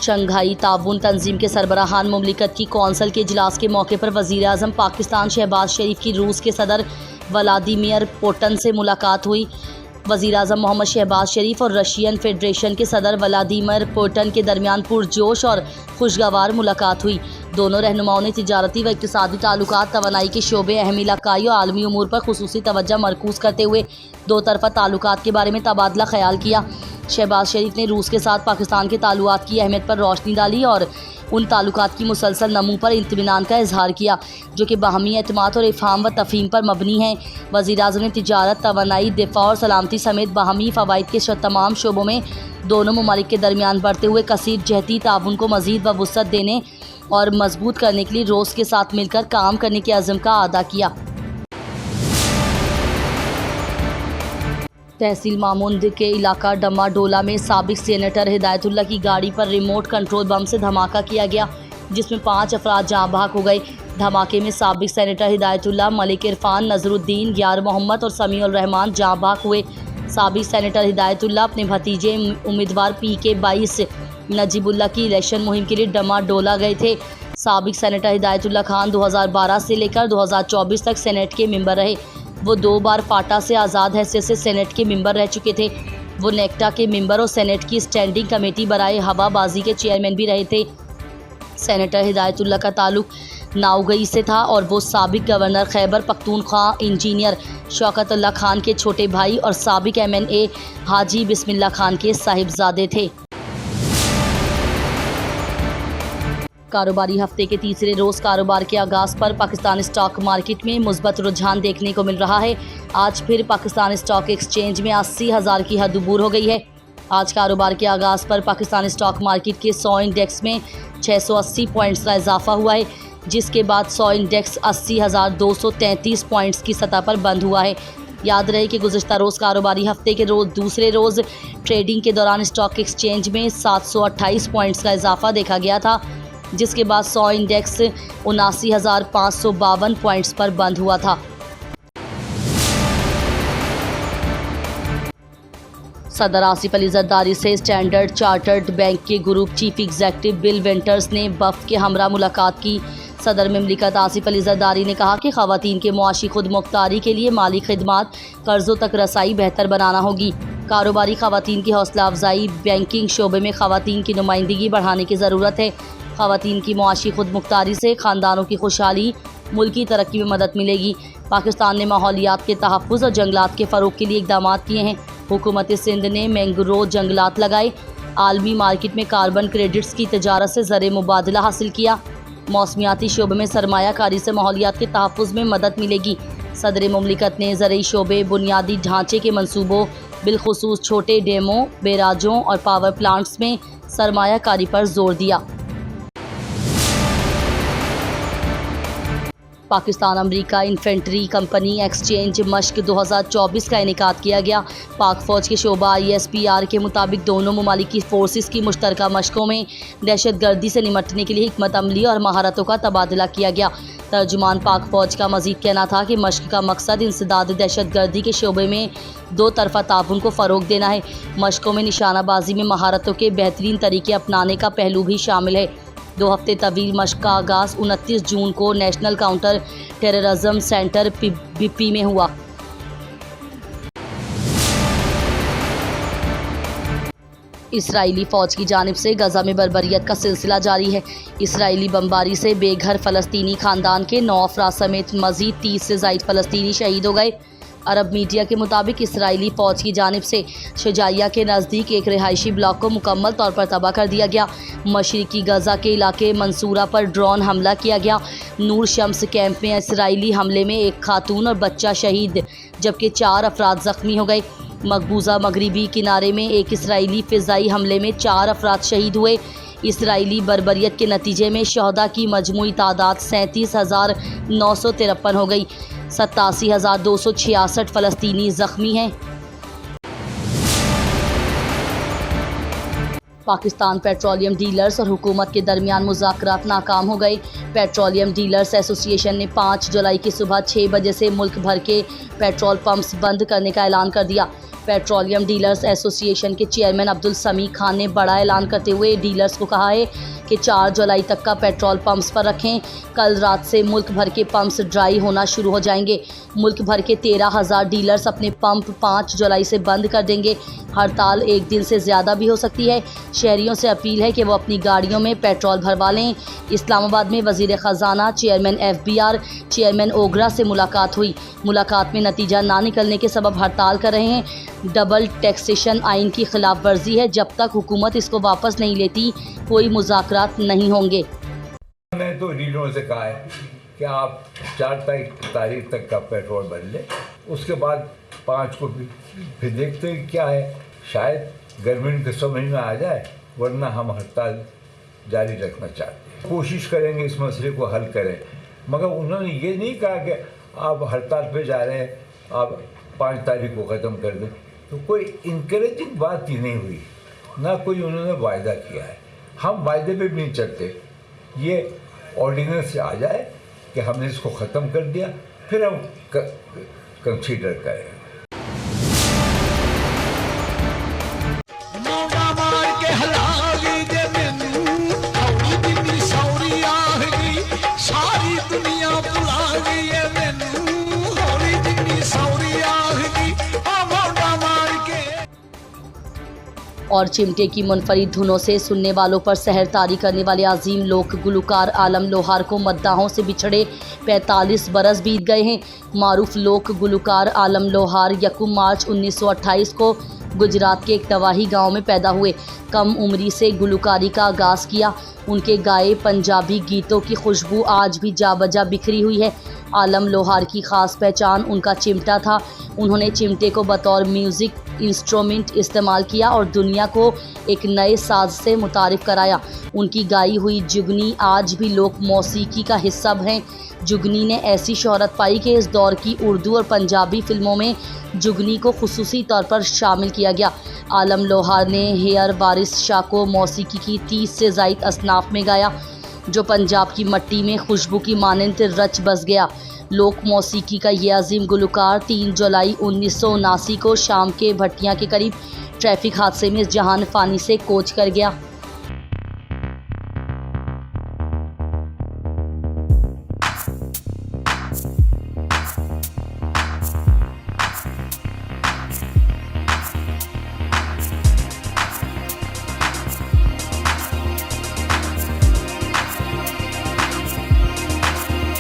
Shanghai ताउन तंजीम के सरबराहान मुमलिकत की कौंसल के इजलास के मौके पर वज़ीर आज़म पाकिस्तान शहबाज शरीफ की रूस के सदर व्लादिमीर पुतिन से मुलाकात हुई। वज़ीर आज़म मोहम्मद शहबाज शरीफ और रशियन फेडरेशन के सदर व्लादिमीर पुतिन के दरमियान पुरजोश और खुशगवार मुलाकात हुई। दोनों रहनुमाओं ने तिजारती व इक़्तिसादी ताल्लुकात, तवानाई के शोबे, अहम इलाकाई और आलमी उमूर पर खुसूसी तवज्जो मरकूज़ करते हुए दो तरफ़ा ताल्लुकात के बारे में तबादला ख़याल किया। शहबाज शरीफ ने रूस के साथ पाकिस्तान के ताल्लुकात की अहमियत पर रोशनी डाली और उन ताल्लुकात की मुसलसल नमू पर इत्मीनान का इजहार किया जो कि बाहमी एतमाद और इफ़हाम व तफ़हीम पर मबनी है। वज़ीर आज़म ने तिजारत, तवानाई, दिफ़ा और सलामती समेत बाहमी फ़वाइद के तमाम शोबों में दोनों ममालिक के दरमियान बढ़ते हुए कसीर जहती ताउन को मज़ीद वुसअत देने और मजबूत करने के लिए रूस के साथ मिलकर काम करने के अज़्म का अदा किया। तहसील मामून के इलाका डम्मा डोला में साबिक सेनेटर हिदायतुल्लाह की गाड़ी पर रिमोट कंट्रोल बम से धमाका किया गया जिसमें 5 अफराद जाँ बहक हो गए। धमाके में साबिक सेनेटर हिदायतुल्लाह, मलिक इरफान, नजरुद्दीन, यार मोहम्मद और समीउल रहमान जाँ बहक हुए। साबिक सेनेटर हिदायतुल्लाह अपने भतीजे उम्मीदवार PK-22 नजीबुल्लाह की इलेक्शन मुहिम के लिए डम्मा डोला गए थे। साबिक सेनेटर हिदायतुल्लाह खान 2012 से लेकर 2024 तक सेनेट के मेंबर रहे। वो 2 बार फाटा से आज़ाद हैसियत से सेनेट के मेंबर रह चुके थे। वो नेक्टा के मेंबर और सेनेट की स्टैंडिंग कमेटी बराए हवाबाजी के चेयरमैन भी रहे थे। सेनेटर हिदायतुल्लाह का ताल्लुक नाउगई से था और वो साबिक गवर्नर खैबर पख्तूनख्वा इंजीनियर शौकतुल्लाह खान के छोटे भाई और साबिक MNA हाजी बिस्मिल्लाह खान के साहिबजादे थे। कारोबारी हफ्ते के तीसरे रोज़ कारोबार के आगाज़ पर पाकिस्तान स्टॉक मार्केट में मुस्बत रुझान देखने को मिल रहा है। आज फिर पाकिस्तान स्टॉक एक्सचेंज में 80,000 की हद अबूर हो गई है। आज कारोबार के आगाज़ पर पाकिस्तान स्टॉक मार्केट के 100 इंडेक्स में 680 पॉइंट्स का इजाफा हुआ है जिसके बाद 100 इंडेक्स 80,233 पॉइंट्स की सतह पर बंद हुआ है। याद रहे कि गुज़िश्ता रोज़ कारोबारी हफ्ते के दूसरे रोज़ ट्रेडिंग के दौरान स्टॉक एक्सचेंज में 728 पॉइंट्स का इजाफा देखा गया था जिसके बाद 100 इंडेक्स 79,552 पॉइंट्स पर बंद हुआ था। सदर आसिफ अली जरदारी से स्टैंडर्ड चार्टर्ड बैंक के ग्रुप चीफ एग्जीक्यूटिव बिल वेंटर्स ने वफ़द के हमरा मुलाकात की। सदर ममलिकत आसिफ अली जरदारी ने कहा कि ख़वातीन के मुआशी खुद मुख्तारी के लिए माली खिदमात, कर्ज़ों तक रसाई बेहतर बनाना होगी। कारोबारी ख़वातीन की हौसला अफजाई, बैंकिंग शोबे में ख़वातीन की नुमाइंदगी बढ़ाने की ज़रूरत है। ख़वातीन की मुआशी खुद मुख्तारी से ख़ानदानों की खुशहाली, मुल्क की तरक्की में मदद मिलेगी। पाकिस्तान ने माहौलियात के तहफ़्फ़ुज़ और जंगलात के फ़रोग़ के लिए इक़दामात किए हैं। हुकूमत सिंध ने मैंग्रोव जंगलात लगाए। आलमी मार्केट में कार्बन क्रेडिट्स की तजारत से ज़र मुबादला हासिल किया। मौसमियाती शोबे में सरमायाकारी से माहौलियात के तहफ़्फ़ुज़ में मदद मिलेगी। सदर मुमलिकत ने ज़रई शोबे, बुनियादी ढांचे के मनसूबों, बिलखुसूस छोटे डैमों, बैराजों और पावर प्लांट्स में सरमायाकारी पर जोर दिया। पाकिस्तान अमरीका इन्फेंट्री कंपनी एक्सचेंज मश्क 2024 का इनेकाद किया गया। पाक फ़ौज के शोबा ISPR के मुताबिक दोनों ममालिक की फोर्सेस की मुश्तरका मशकों में दहशत गर्दी से निमटने के लिए हिकमत अमली और महारतों का तबादला किया गया। तर्जुमान पाक फ़ौज का मज़ीद कहना था कि मश्क का मकसद इंसदाद दहशत गर्दी के शोबे में दो तरफ़ा ताउन को फ़रोग़ देना है। मशकों में निशानाबाजी में महारतों के बेहतरीन तरीके अपनाने का पहलू भी शामिल है। 2 हफ्ते तवील मश्क का आगाज़ 29 जून को national counter terrorism centre BP में हुआ। इसराइली फ़ौज की जानिब से गज़ा में बर्बरियत का सिलसिला जारी है। इसराइली बमबारी से बेघर फ़लस्तीनी ख़ानदान के 9 अफराद समेत मज़ीद 30 से ज़ायद फ़लस्तीनी शहीद हो गए। अरब मीडिया के मुताबिक इसराइली फ़ौज की जानिब से शुजाइया के नज़दीक एक रिहायशी ब्लॉक को मुकम्मल तौर पर तबाह कर दिया गया। मशरिकी गज़ा के इलाके मंसूरा पर ड्रोन हमला किया गया। नूर शम्स कैंप में इसराइली हमले में एक खातून और बच्चा शहीद जबकि 4 अफराद ज़ख्मी हो गए। मकबूजा मगरिबी किनारे में एक इसराइली फ़िज़ाई हमले में 4 अफराद शहीद हुए। इसराइली बर्बरियत के नतीजे में शहदा की मजमूई तादाद 37,953 हो गई। 87,266 फ़लस्तीनी ज़ख्मी हैं। पाकिस्तान पेट्रोलियम डीलर्स और हुकूमत के दरमियान मुज़ाकरात नाकाम हो गए। पेट्रोलियम डीलर्स एसोसिएशन ने 5 जुलाई की सुबह 6 बजे से मुल्क भर के पेट्रोल पंप्स बंद करने का ऐलान कर दिया। पेट्रोलियम डीलर्स एसोसिएशन के चेयरमैन अब्दुल समी खान ने बड़ा ऐलान करते हुए डीलर्स को कहा है कि 4 जुलाई तक का पेट्रोल पंप्स पर रखें। कल रात से मुल्क भर के पंप्स ड्राई होना शुरू हो जाएंगे। मुल्क भर के 13,000 डीलर्स अपने पंप 5 जुलाई से बंद कर देंगे। हड़ताल 1 दिन से ज़्यादा भी हो सकती है। शहरियों से अपील है कि वो अपनी गाड़ियों में पेट्रोल भरवा लें। इस्लामाबाद में वज़ीर ख़जाना, चेयरमैन FBR, चेयरमैन ओगरा से मुलाकात हुई। मुलाकात में नतीजा ना निकलने के सबब हड़ताल कर रहे हैं। डबल टैक्सेशन आइन की खिलाफ वर्जी है। जब तक हुकूमत इसको वापस नहीं लेती कोई मुज़ाकरात नहीं होंगे। मैंने तो डीलरों से कहा है कि आप 4 तारीख तक का पेट्रोल भर लें, उसके बाद 5 को फिर देखते हैं क्या है। शायद गवर्नमेंट को समझ में आ जाए, वरना हम हड़ताल जारी रखना चाहते हैं। कोशिश करेंगे इस मसले को हल करें, मगर उन्होंने ये नहीं कहा कि आप हड़ताल पे जा रहे हैं, आप 5 तारीख को ख़त्म कर दें। तो कोई इंकरेजिंग बात ही नहीं हुई, ना कोई उन्होंने वायदा किया है। हम वायदे पे भी नहीं चलते। ये ऑर्डिनेंस से आ जाए कि हमने इसको ख़त्म कर दिया, फिर हम कंसीडर करें। और चिमटे की मुनफरिद धुनों से सुनने वालों पर सहर तारी करने वाले अजीम लोक गुलकार आलम लोहार को मद्दाहों से बिछड़े 45 बरस बीत गए हैं। मारूफ लोक गुलकार आलम लोहार 1 मार्च 1928 को गुजरात के एक तवाही गांव में पैदा हुए। कम उम्री से गुलकारी का आगाज़ किया। उनके गाए पंजाबी गीतों की खुशबू आज भी जा बजा बिखरी हुई है। आलम लोहार की ख़ास पहचान उनका चिमटा था। उन्होंने चिमटे को बतौर म्यूज़िक इंस्ट्रूमेंट इस्तेमाल किया और दुनिया को एक नए साज से मुतारिफ़ कराया। उनकी गाई हुई जुगनी आज भी लोक मौसीकी का हिस्सा हैं। जुगनी ने ऐसी शोहरत पाई कि इस दौर की उर्दू और पंजाबी फ़िल्मों में जुगनी को खुसूसी तौर पर शामिल किया गया। आलम लोहार ने हेयर वारिस शाह को मौसीकी की 30 से ज़ायद असनाफ में गाया, जो पंजाब की मट्टी में खुशबू की मानंद रच बस गया। लोक मौसीकी का ये अजीम गुलकार 3 जुलाई 1979 को शाम के भट्टियां के करीब ट्रैफिक हादसे में इस जहान फ़ानी से कोच कर गया।